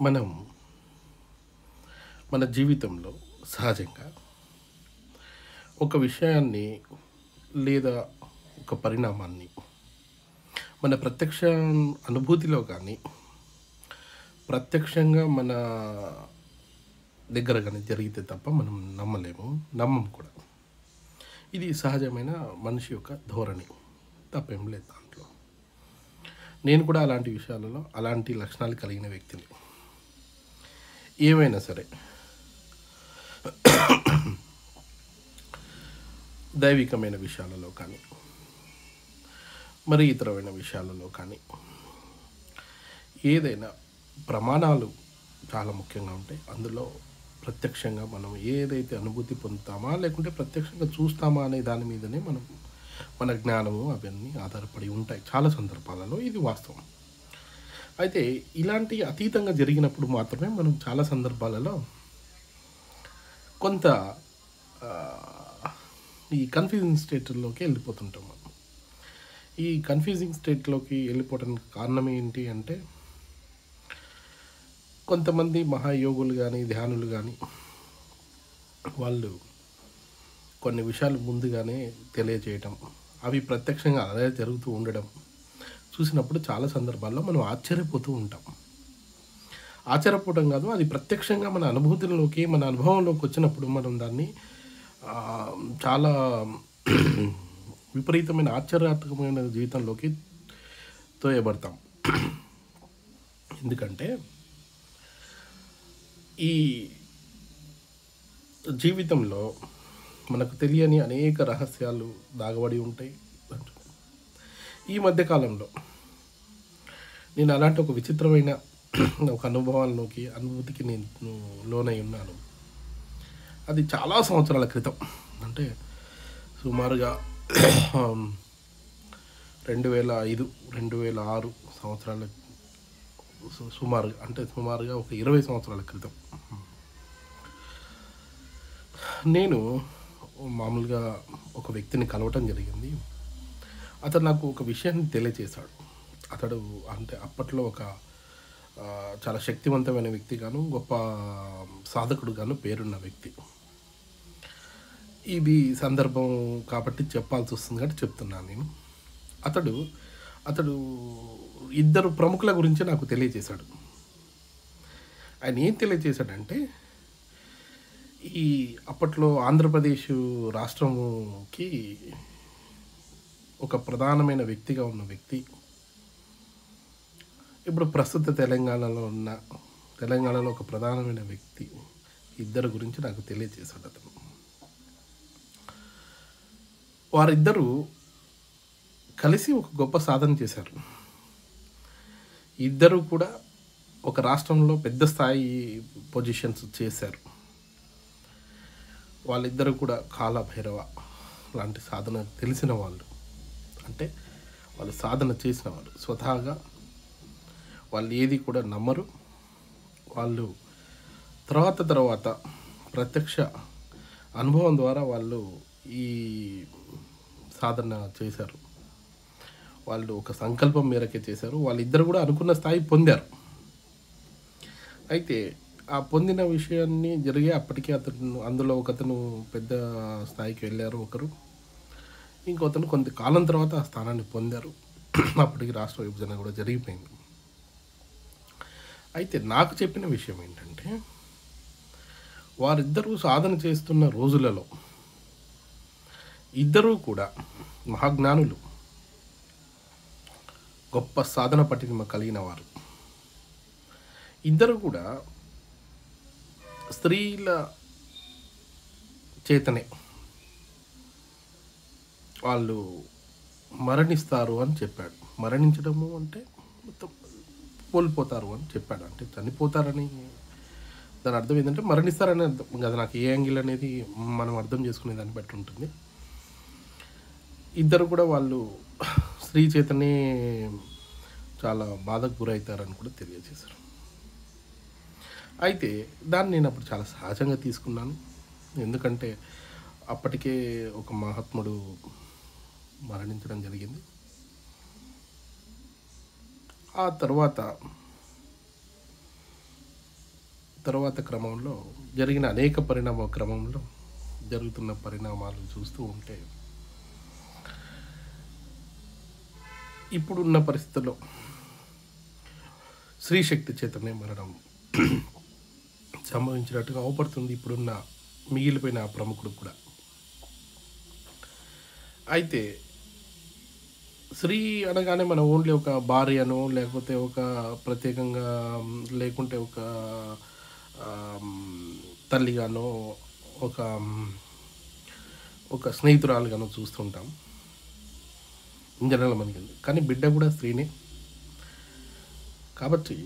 మనం మన జీవితంలో సహజంగా ఒక విషయాన్ని లేదా ఒక పరిణామాన్ని మన ప్రత్యక్ష అనుభూతిలో కానీ ప్రత్యక్షంగా మన దగ్గర కానీ జరిగితే తప్ప మనం నమ్మలేము, నమ్మం కూడా. ఇది సహజమైన మనిషి యొక్క ధోరణి, తప్పేం లేదు దాంట్లో. నేను కూడా అలాంటి విషయాలలో అలాంటి లక్షణాలు కలిగిన వ్యక్తిని. ఏమైనా సరే దైవికమైన విషయాలలో కానీ మరి ఇతరమైన విషయాలలో కానీ ఏదైనా ప్రమాణాలు చాలా ముఖ్యంగా ఉంటాయి. అందులో ప్రత్యక్షంగా మనం ఏదైతే అనుభూతి పొందుతామా లేకుంటే ప్రత్యక్షంగా చూస్తామా అనే దాని మీదనే మన జ్ఞానము అవన్నీ ఆధారపడి ఉంటాయి చాలా సందర్భాలలో. ఇది వాస్తవం. అయితే ఇలాంటి అతీతంగా జరిగినప్పుడు మాత్రమే మనం చాలా సందర్భాలలో కొంత ఈ కన్ఫ్యూజింగ్ స్టేట్లోకి వెళ్ళిపోతుంటాం మనం. ఈ కన్ఫ్యూజింగ్ స్టేట్లోకి వెళ్ళిపోవడానికి కారణం ఏంటి అంటే, కొంతమంది మహాయోగులు కానీ ధ్యానులు కానీ వాళ్ళు కొన్ని విషయాలు ముందుగానే తెలియజేయటం, అవి ప్రత్యక్షంగా అదే జరుగుతూ ఉండడం చూసినప్పుడు చాలా సందర్భాల్లో మనం ఆశ్చర్యపోతూ ఉంటాం. ఆశ్చర్యపోవడం కాదు, అది ప్రత్యక్షంగా మన అనుభూతుల్లోకి మన అనుభవంలోకి వచ్చినప్పుడు మనం దాన్ని చాలా విపరీతమైన ఆశ్చర్యాత్మకమైన జీవితంలోకి తోయబడతాం. ఎందుకంటే ఈ జీవితంలో మనకు తెలియని అనేక రహస్యాలు దాగబడి ఉంటాయి. ఈ మధ్యకాలంలో నేను అలాంటి ఒక విచిత్రమైన ఒక అనుభూతికి నేను లోనై ఉన్నాను. అది చాలా సంవత్సరాల క్రితం, అంటే సుమారుగా 2005 2006 సంవత్సరాల సుమారుగా ఒక 20 సంవత్సరాల క్రితం నేను మామూలుగా ఒక వ్యక్తిని కలవటం జరిగింది. అతడు నాకు ఒక విషయాన్ని తెలియజేశాడు. అతడు అంటే అప్పట్లో ఒక చాలా శక్తివంతమైన వ్యక్తిగాను గొప్ప సాధకుడుగాను పేరున్న వ్యక్తి. ఇది సందర్భం కాబట్టి చెప్పాల్సి వస్తుంది కాబట్టి చెప్తున్నాను నేను. అతడు ఇద్దరు ప్రముఖుల గురించి నాకు తెలియజేశాడు. ఆయన ఏం తెలియజేశాడంటే, ఈ అప్పట్లో ఆంధ్రప్రదేశ్ రాష్ట్రముకి ఒక ప్రధానమైన వ్యక్తిగా ఉన్న వ్యక్తి, ఇప్పుడు ప్రస్తుత తెలంగాణలో ఒక ప్రధానమైన వ్యక్తి ఇద్దరు గురించి నాకు తెలియజేశాడు అతను. వారిద్దరూ కలిసి ఒక గొప్ప సాధన చేశారు. ఇద్దరు కూడా ఒక రాష్ట్రంలో పెద్ద స్థాయి పొజిషన్స్ చేశారు. వాళ్ళిద్దరూ కూడా కాలభైరవ లాంటి సాధన తెలిసిన వాళ్ళు, అంటే వాళ్ళు సాధన చేసిన వాళ్ళు. స్వతహాగా వాళ్ళు ఏది కూడా నమ్మరు. వాళ్ళు తర్వాత ప్రత్యక్ష అనుభవం ద్వారా వాళ్ళు ఈ సాధన చేశారు. వాళ్ళు ఒక సంకల్పం మేరకే చేశారు. వాళ్ళిద్దరు కూడా అనుకున్న స్థాయి పొందారు. అయితే ఆ పొందిన విషయాన్ని జరిగే అప్పటికే అందులో ఒకతను పెద్ద స్థాయికి వెళ్ళారు ఒకరు, ఇంకొతను కొంత కాలం తర్వాత ఆ స్థానాన్ని పొందారు. అప్పటికి రాష్ట్ర విభజన కూడా జరిగిపోయింది. అయితే నాకు చెప్పిన విషయం ఏంటంటే, వారిద్దరూ సాధన చేస్తున్న రోజులలో ఇద్దరూ కూడా మహాజ్ఞానులు, గొప్ప సాధన పటిమ కలిగిన వారు. ఇద్దరు కూడా స్త్రీల చేతనే వాళ్ళు మరణిస్తారు అని చెప్పాడు. మరణించడము అంటే మొత్తం కోల్పోతారు అని చెప్పాడు. అంటే చనిపోతారని దాని అర్థం ఏంటంటే మరణిస్తారని అర్థం కదా. నాకు ఏ యాంగిల్ అనేది మనం అర్థం చేసుకునే దాన్ని బట్టి ఉంటుంది. ఇద్దరు కూడా వాళ్ళు స్త్రీ చేతనే చాలా బాధకు గురవుతారని కూడా తెలియజేశారు. అయితే దాన్ని నేను అప్పుడు చాలా సహజంగా తీసుకున్నాను. ఎందుకంటే అప్పటికే ఒక మహాత్ముడు మరణించడం జరిగింది. ఆ తర్వాత తర్వాత క్రమంలో జరిగిన అనేక పరిణామ క్రమంలో జరుగుతున్న పరిణామాలు చూస్తూ ఉంటే ఇప్పుడున్న పరిస్థితుల్లో స్త్రీ శక్తి చేతనే మరణం సంభవించినట్టుగా అవపడుతుంది ఇప్పుడున్న మిగిలిపోయిన ఆ ప్రముఖుడు కూడా. అయితే స్త్రీ అనగానే మనం ఓన్లీ ఒక భార్యనో లేకపోతే ఒక ప్రత్యేకంగా లేకుంటే ఒక తల్లిగానో ఒక ఒక స్నేహితురాలుగానో చూస్తుంటాం ఇన్ జనరల్ మనకి. కానీ బిడ్డ కూడా స్త్రీనే. కాబట్టి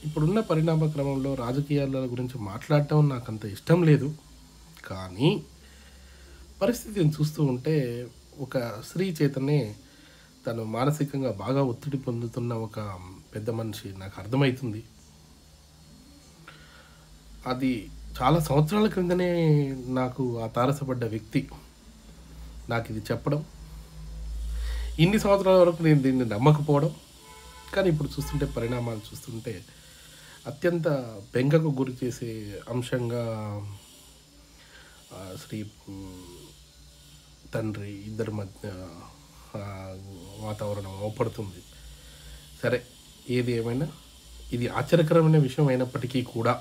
ఇప్పుడున్న పరిణామ క్రమంలో రాజకీయాల గురించి మాట్లాడటం నాకు అంత ఇష్టం లేదు. కానీ పరిస్థితిని చూస్తూ ఉంటే ఒక స్త్రీ చేతనే తను మానసికంగా బాగా ఒత్తిడి పొందుతున్న ఒక పెద్ద మనిషి నాకు అర్థమవుతుంది. అది చాలా సంవత్సరాల క్రిందనే నాకు ఆ తారసపడ్డ వ్యక్తి నాకు ఇది చెప్పడం, ఇన్ని సంవత్సరాల వరకు నేను దీన్ని నమ్మకపోవడం. కానీ ఇప్పుడు చూస్తుంటే పరిణామాలు చూస్తుంటే అత్యంత బెంగకు గురి చేసే అంశంగా శ్రీ తండ్రి ఇద్దరి మధ్య వాతావరణం అవపడుతుంది. సరే, ఏది ఏమైనా ఇది ఆశ్చర్యకరమైన విషయం అయినప్పటికీ కూడా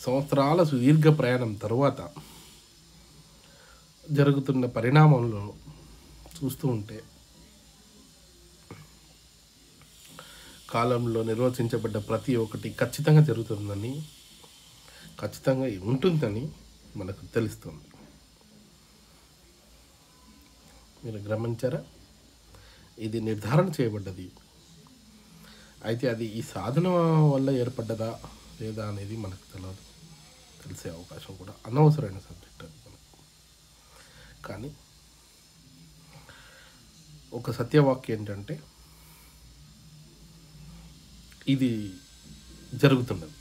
సంవత్సరాల సుదీర్ఘ ప్రయాణం తరువాత జరుగుతున్న పరిణామంలో చూస్తూ ఉంటే కాలంలో నిర్వచించబడ్డ ప్రతి ఒక్కటి ఖచ్చితంగా జరుగుతుందని, ఖచ్చితంగా ఉంటుందని మనకు తెలుస్తుంది. మీరు గమనించారా? ఇది నిర్ధారణ చేయబడ్డది. అయితే అది ఈ సాధన వల్ల ఏర్పడ్డదా లేదా అనేది మనకు తెలిసే అవకాశం కూడా అనవసరమైన సబ్జెక్ట్ అది మనకు. కానీ ఒక సత్యవాక్యం ఏంటంటే ఇది జరుగుతున్నది.